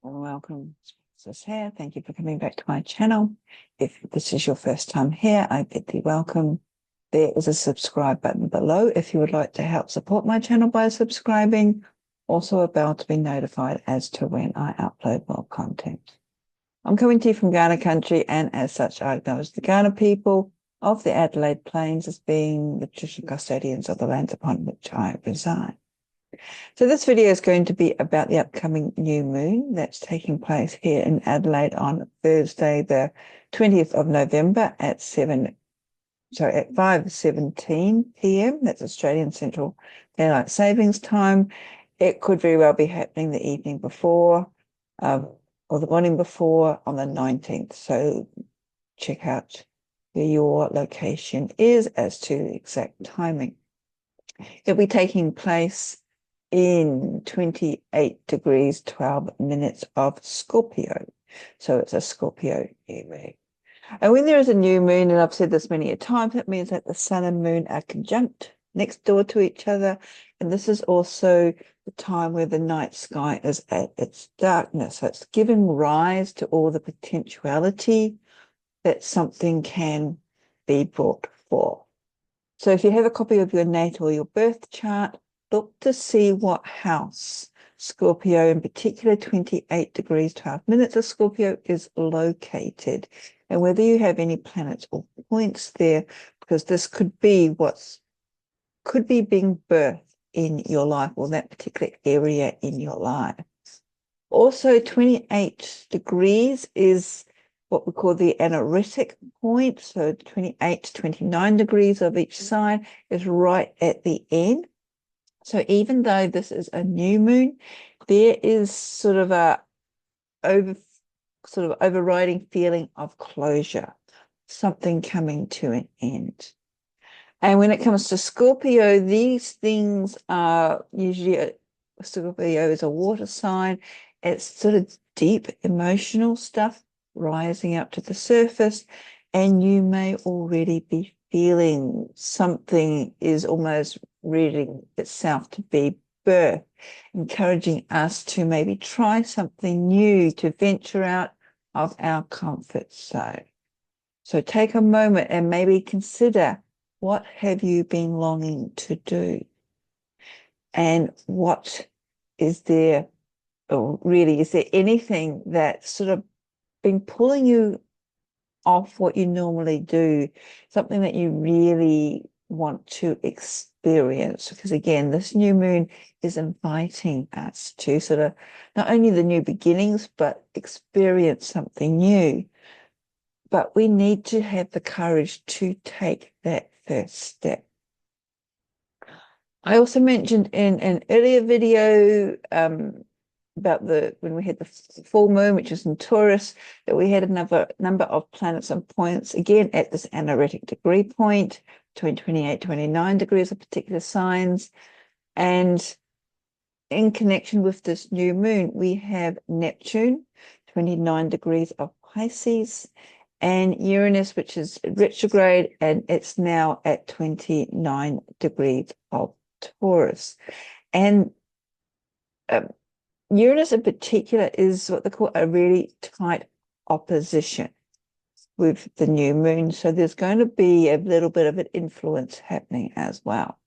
And welcome, Sis here. Thank you for coming back to my channel. If this is your first time here, I bid thee welcome. There is a subscribe button below if you would like to help support my channel by subscribing. Also a bell to be notified as to when I upload more content. I'm coming to you from Ghana country, and as such I acknowledge the Ghana people of the Adelaide Plains as being the traditional custodians of the lands upon which I reside. So this video is going to be about the upcoming new moon that's taking place here in Adelaide on Thursday, the 20th of November at 5:17 p.m. That's Australian Central Daylight Savings Time. It could very well be happening the evening before or the morning before on the 19th. So check out where your location is as to the exact timing. It'll be taking place in 28 degrees, 12 minutes of Scorpio. So it's a Scorpio area. And when there is a new moon, and I've said this many a time, that means that the sun and moon are conjunct next door to each other. And this is also the time where the night sky is at its darkness. So it's giving rise to all the potentiality that something can be brought forth. So if you have a copy of your natal or your birth chart, look to see what house Scorpio, in particular 28 degrees, 12 minutes of Scorpio, is located, and whether you have any planets or points there, because this could be being birthed in your life, or that particular area in your life. Also, 28 degrees is what we call the anaretic point. So 28 to 29 degrees of each side is right at the end. So even though this is a new moon, there is sort of a overriding feeling of closure, something coming to an end. And when it comes to Scorpio, these things are usually, Scorpio is a water sign. It's sort of deep emotional stuff rising up to the surface, and you may already be feeling something is almost reading itself to be birth, encouraging us to maybe try something new, to venture out of our comfort zone. So take a moment and maybe consider, what have you been longing to do? And what is there, or really, is there anything that's sort of been pulling you off what you normally do, something that you really want to experience? Because again, this new moon is inviting us to sort of not only the new beginnings, but experience something new. But we need to have the courage to take that first step. I also mentioned in an earlier video about when we had the full moon, which is in Taurus, that we had a number of planets and points, again, at this anaretic degree point, between 28, 29 degrees of particular signs. And in connection with this new moon, we have Neptune, 29 degrees of Pisces, and Uranus, which is retrograde, and it's now at 29 degrees of Taurus. And Uranus in particular is what they call a really tight opposition with the new moon. So there's going to be a little bit of an influence happening as well.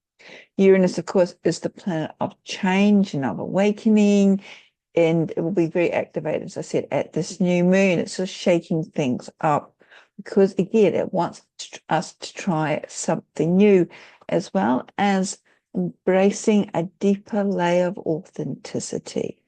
Uranus, of course, is the planet of change and of awakening, and it will be very activated, as I said, at this new moon. It's just shaking things up because, again, it wants us to try something new, as well as embracing a deeper layer of authenticity.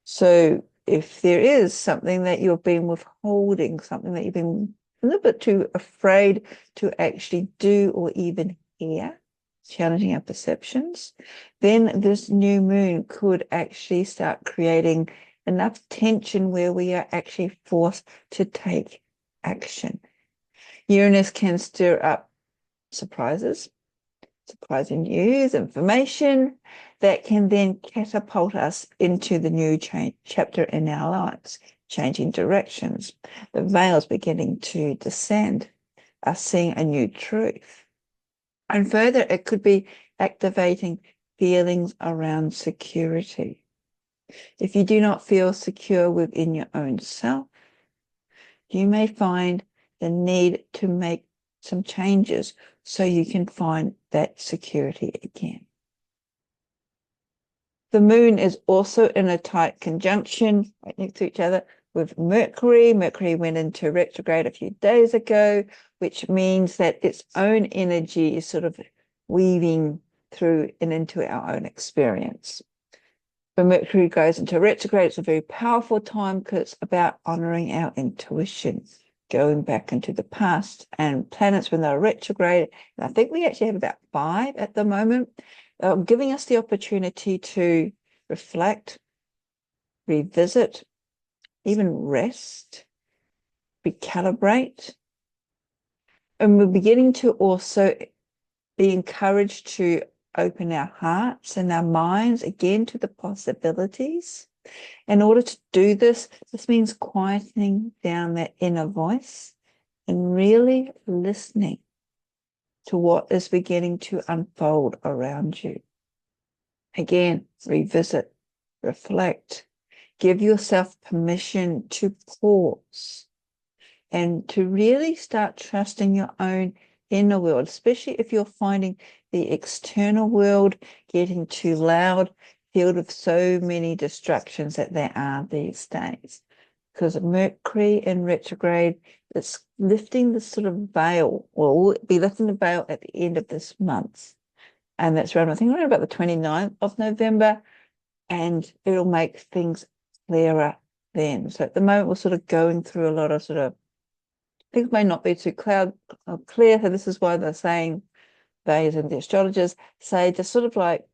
So if there is something that you've been withholding, something that you've been a little bit too afraid to actually do or even hear, challenging our perceptions, then this new moon could actually start creating enough tension where we are actually forced to take action. Uranus can stir up surprises, surprising news, information that can then catapult us into the new chapter in our lives, changing directions. The veil's beginning to descend, us seeing a new truth. And further, it could be activating feelings around security. If you do not feel secure within your own self, you may find the need to make some changes so you can find that security again. The moon is also in a tight conjunction right next to each other with Mercury. Mercury went into retrograde a few days ago, which means that its own energy is sort of weaving through and into our own experience. When Mercury goes into retrograde, it's a very powerful time because it's about honoring our intuition, going back into the past. And planets, when they're retrograde, and I think we actually have about 5 at the moment, giving us the opportunity to reflect, revisit, even rest, recalibrate. And we're beginning to also be encouraged to open our hearts and our minds again to the possibilities. In order to do this, this means quietening down that inner voice and really listening to what is beginning to unfold around you. Again, revisit, reflect, give yourself permission to pause and to really start trusting your own inner world, especially if you're finding the external world getting too loud, filled with so many distractions that there are these days. Because Mercury in retrograde, it's lifting the sort of veil, or will be lifting the veil at the end of this month. And that's around, I think, around about the 29th of November, and it'll make things clearer then. So at the moment, we're sort of going through a lot of sort of, things may not be too clear. So this is why they're saying, they and the astrologers say, just sort of like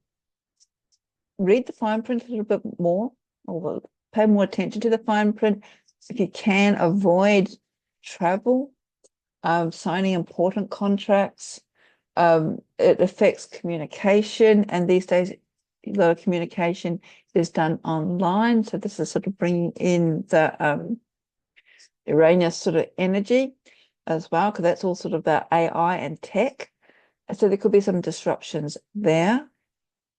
read the fine print a little bit more, or pay more attention to the fine print. If you can, avoid travel, signing important contracts. It affects communication, and these days a lot of communication is done online. So this is sort of bringing in the Uranus sort of energy as well, because that's all sort of the AI and tech. So there could be some disruptions there.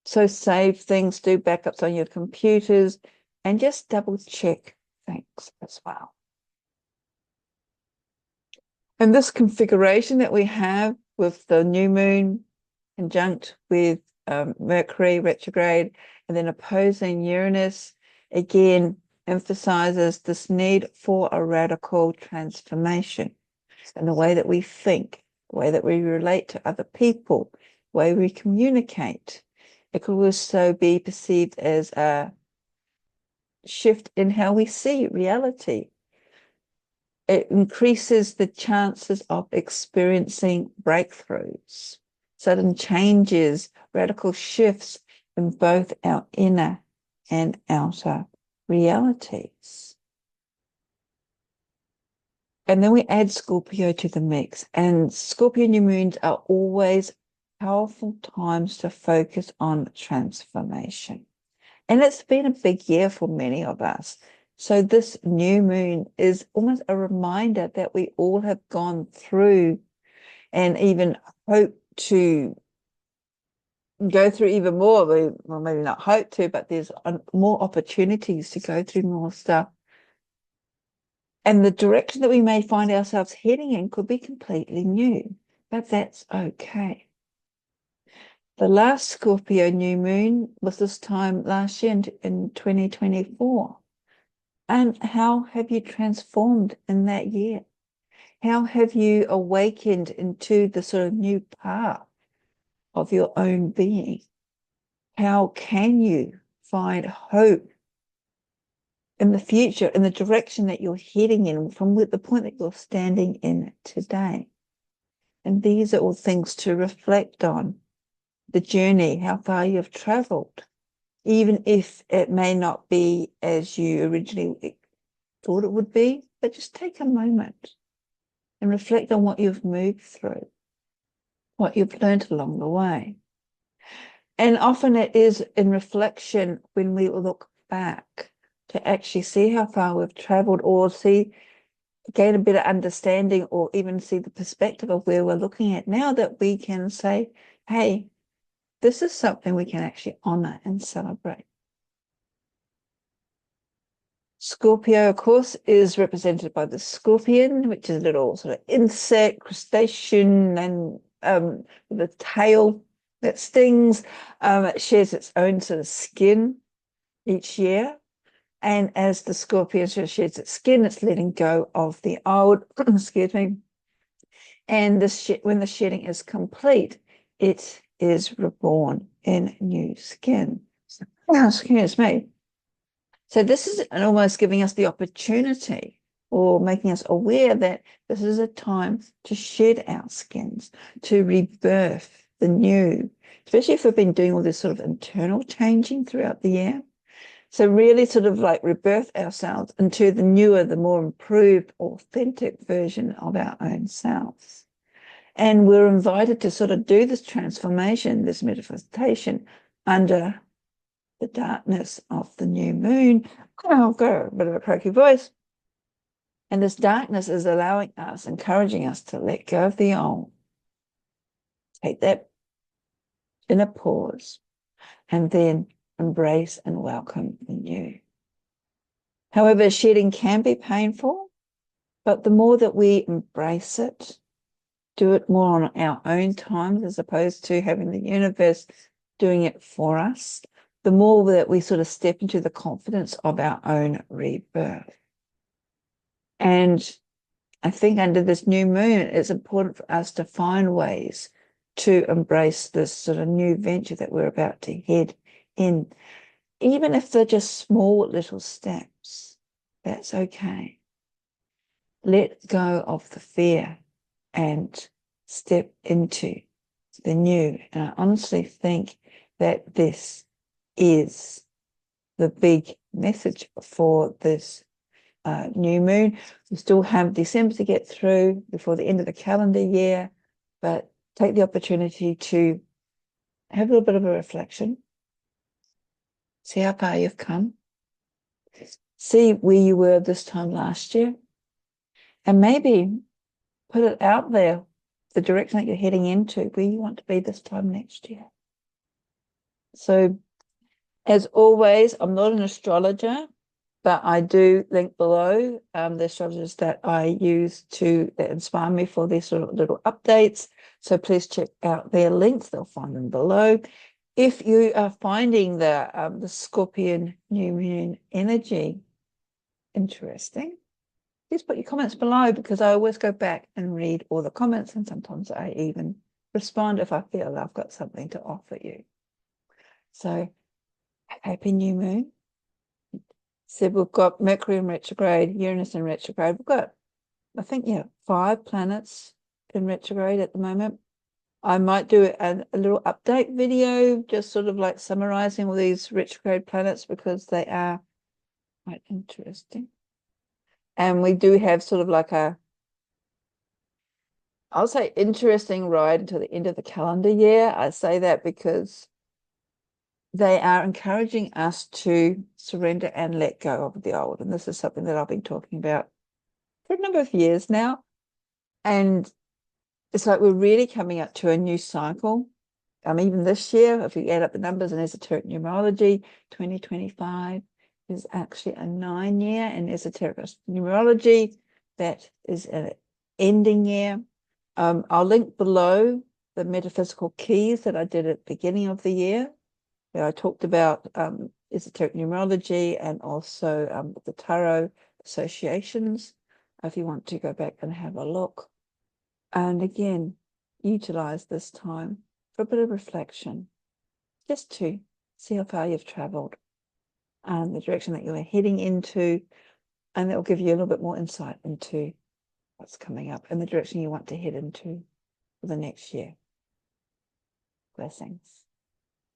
So save things, do backups on your computers, and just double check things as well. And this configuration that we have with the new moon conjunct with Mercury retrograde and then opposing Uranus, again, emphasizes this need for a radical transformation in the way that we think, the way that we relate to other people, the way we communicate. It could also be perceived as a shift in how we see reality. It increases the chances of experiencing breakthroughs, sudden changes, radical shifts in both our inner and outer realities. And then we add Scorpio to the mix. And Scorpio new moons are always powerful times to focus on transformation. And it's been a big year for many of us. So this new moon is almost a reminder that we all have gone through and even hope to go through even more. Well, maybe not hope to, but there's more opportunities to go through more stuff. And the direction that we may find ourselves heading in could be completely new, but that's okay. The last Scorpio new moon was this time last year in 2024. And how have you transformed in that year? How have you awakened into the sort of new path of your own being? How can you find hope in the future, in the direction that you're heading in, from the point that you're standing in today? And these are all things to reflect on. The journey, how far you've traveled, even if it may not be as you originally thought it would be, but just take a moment and reflect on what you've moved through, what you've learned along the way. And often it is in reflection when we look back to actually see how far we've traveled, or gain a better understanding, or even see the perspective of where we're looking at now, that we can say, hey, this is something we can actually honor and celebrate. Scorpio, of course, is represented by the scorpion, which is a little sort of insect, crustacean, and with a tail that stings. It shares its own sort of skin each year. And as the scorpion sort of sheds its skin, it's letting go of the old, excuse me. And when the shedding is complete, it is reborn in new skin. So, excuse me. So this is almost giving us the opportunity or making us aware that this is a time to shed our skins, to rebirth the new, especially if we've been doing all this sort of internal changing throughout the year. So really sort of like rebirth ourselves into the newer, the more improved, authentic version of our own selves. And we're invited to sort of do this transformation, this manifestation under the darkness of the new moon. I'll go a bit of a croaky voice. And this darkness is allowing us, encouraging us to let go of the old. Take that inner pause and then embrace and welcome the new. However, shedding can be painful, but the more that we embrace it, do it more on our own time as opposed to having the universe doing it for us, the more that we sort of step into the confidence of our own rebirth. And I think under this new moon, it's important for us to find ways to embrace this sort of new venture that we're about to head in. Even if they're just small little steps, that's okay. Let go of the fear and step into the new. And I honestly think that this is the big message for this new moon. We still have December to get through before the end of the calendar year, but take the opportunity to have a little bit of a reflection. See how far you've come. See where you were this time last year. And maybe put it out there, the direction that you're heading into, where you want to be this time next year. So, as always, I'm not an astrologer, but I do link below the astrologers that I use that inspire me for these sort of little updates. So please check out their links. They'll find them below. If you are finding the Scorpion new moon energy interesting, please put your comments below, because I always go back and read all the comments, and sometimes I even respond if I feel I've got something to offer you. So happy new moon. So we've got Mercury in retrograde, Uranus in retrograde. We've got, I think, 5 planets in retrograde at the moment. I might do a little update video, just sort of like summarizing all these retrograde planets, because they are quite interesting. And we do have sort of like I'll say interesting ride until the end of the calendar year. I say that because they are encouraging us to surrender and let go of the old. And this is something that I've been talking about for a number of years now. And it's like we're really coming up to a new cycle. Even this year, if we add up the numbers in esoteric numerology, 2025 is actually a 9-year in esoteric numerology. That is an ending year. I'll link below the metaphysical keys that I did at the beginning of the year, where I talked about esoteric numerology and also the tarot associations, if you want to go back and have a look. And again, utilize this time for a bit of reflection, just to see how far you've traveled and the direction that you're heading into, and it will give you a little bit more insight into what's coming up and the direction you want to head into for the next year. Blessings.